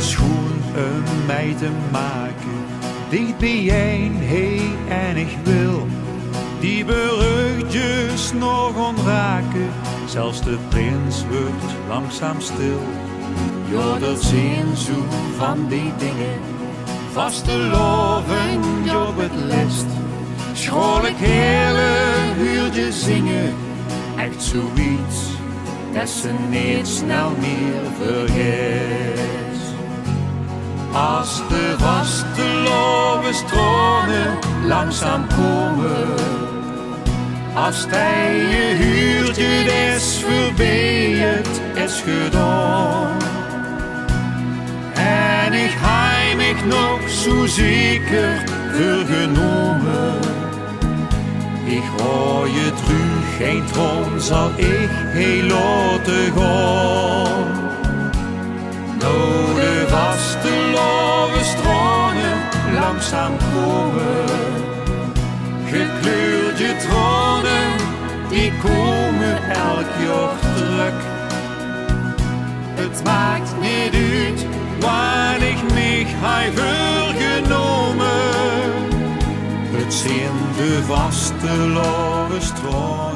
schoen een mij te maken. Dicht bij jij, hey, en ik wil die beruchtjes nog ontraken. Zelfs de prins wordt langzaam stil. Ja, dat zijn zo van die dingen. Vaste loven, op het lest. School ik hele uurtje zingen. Echt zoiets dat ze niet snel meer vergeet. Als de vaste lovenstromen langzaam komen. Als hij je huurtje is voorbij, het is gedaan. En ik hij mich nog zo zeker vergenomen. Ik hoor je terug, geen droom zal ik heel laten gaan. Nou de vaste lovenstromen langzaam komen. Gekleurde tranen, die komen elk jaar terug. Het maakt niet uit waar ik mich hij vergenomen. Het zijn de vaste lovenstromen.